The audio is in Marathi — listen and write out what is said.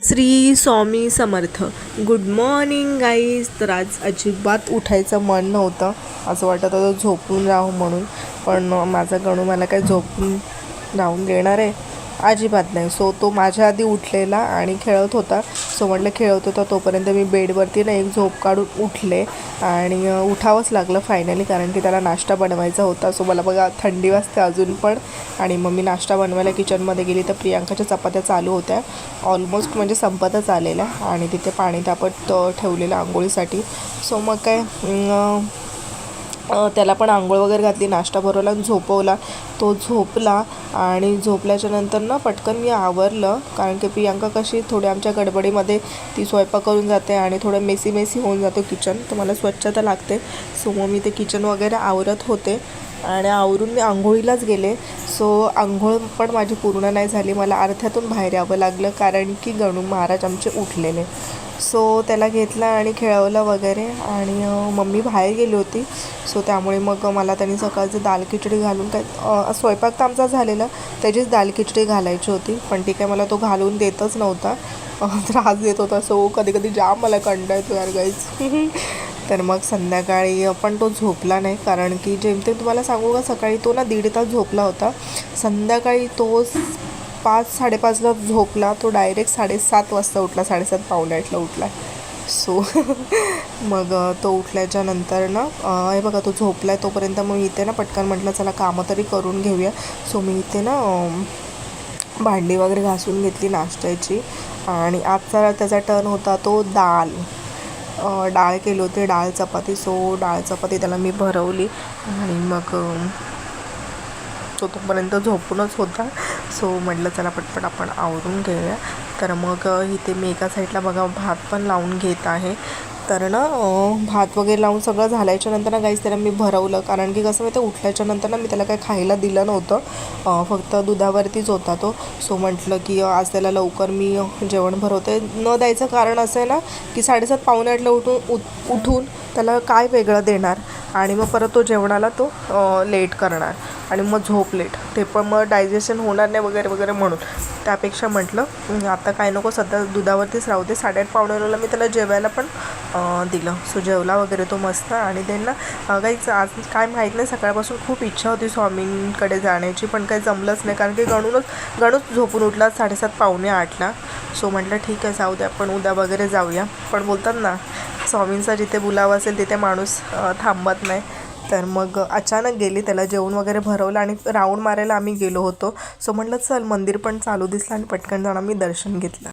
Shri Swami Samarth. Good morning guys. तर आज अजिबात उठायचं मन नव्हतं, असं वाटत होतं झोपून राहू म्हणून, पण माझा गणू मला काय झोपून राहून देणार आहे? अजिबात नाही. सो तो माझ्या आधी उठलेला आणि खेळत होता. सो म्हटलं खेळत होता तोपर्यंत मी बेडवरती ना एक झोप काढून उठले आणि उठावंच लागलं फायनली, कारण की त्याला नाश्ता बनवायचा होता. सो मला बघा थंडी वाजते अजून पण, आणि मग मी नाश्ता बनवायला किचनमध्ये गेली तर प्रियांकाच्या चपात्या चालू होत्या. ऑलमोस्ट म्हणजे संपतच आलेल्या, आणि तिथे पाणी तापत ठेवलेलं आंघोळीसाठी. सो मग काय त्याला पण आंघोळ वगैरे घातली, नाश्ता भरवला आणि झोपवला. तो झोपला आणि झोपल्याच्या नंतर ना पटकन मी आवरलं, कारण की प्रियांका कशी थोडी आमच्या गडबडीमध्ये ती स्वयंपाक करून जाते आणि थोडं मेसी होऊन जातो किचन, तर मला स्वच्छता लागते. सो मग मी ते किचन वगैरे आवरत होते आणि आवरून मी आंघोळीलाच गेले. सो आंघोळ पण माझी पूर्ण नाही झाली, मला अर्ध्यातून बाहेर यावं लागलं, कारण की गणू महाराज आमचे उठलेले. सो त्याला घेतला आणि खेळवलं वगैरे, आणि मम्मी बाहेर गेली होती. सो त्यामुळे मग मला त्यांनी सकाळचं दाल खिचडी घालून, काय स्वयंपाक तर आमचा झालेला, त्याचीच दाल खिचडी घालायची होती, पण ठीक आहे मला तो घालून देतच नव्हता, त्रास देत होता. सो कधी जाम मला कंटाळा येतो यार गाईज. तर मग संध्याकाळी पण तो झोपला नाही, कारण की जेमतेम तुम्हाला सांगू का, सकाळी तो ना 1.5 तास झोपला होता. संध्याकाळी तो 5-5:30ला झोपला, तो डायरेक्ट 7:30 वाजता उठला, 7:30 पावणे 8ला उठला. सो मग तो उठल्याच्या नंतर ना हे बघा तो झोपला आहे तोपर्यंत मग इथे ना पटकन म्हटलं चला कामं तरी करून घेऊया. सो मी इथे ना भांडी वगैरे घासून घेतली नाश्त्याची, आणि आजचा त्याचा टर्न होता तो डाळ केली होती, डाळ चपाती. सो डाळ चपाती त्याला मी भरवली आणि मग तो तोपर्यंत झोपूनच होता. सो म्हटलं चला पटपट आपण आवरून घेऊया. तर मग इथे मी एका साईडला बघा भात पण लावून घेत आहे. तर ना भात वगैरे लावून सगळं झाल्याच्या नंतर ना गाईस त्याला मी भरवलं, कारण की कसं माहिती उठल्याच्या नंतर ना मी त्याला काही खायला दिलं नव्हतं, फक्त दुधावरतीच होता तो. सो म्हटलं की आज त्याला लवकर मी जेवण भरवते. न द्यायचं कारण असं आहे ना की 7:30 पावणे 8ला उठून त्याला काय वेगळं देणार, आणि मग परत तो जेवणाला तो लेट करणार, आणि मग झोप लेट, ते पण मग डायजेशन होणार नाही वगैरे म्हणून. त्यापेक्षा म्हटलं आता काय नको, सध्या दुधावरतीच राहू दे. 8:30 पावणे 9ला मी त्याला जेवायला पण दिलं. सो जेवला वगैरे तो मस्त. आणि त्यांना काहीच आज काय माहीत नाही, सकाळपासून खूप इच्छा होती स्वामींकडे जाण्याची, पण काही जमलंच नाही, कारण की गणूच झोपून उठला 7:30 पावणे 8ला. सो म्हटलं ठीक आहे जाऊ दे, आपण उद्या वगैरे जाऊया. पण बोलतात ना स्वामींचा जिथे बुलावा असेल तिथे माणूस थांबत नाही. तर मग अचानक गेली, त्याला जेवण वगैरे भरवलं आणि राऊंड मारायला आम्ही गेलो होतो. सो म्हटलं चल, मंदिर पण चालू दिसलं आणि पटकन जाणं मी दर्शन घेतलं.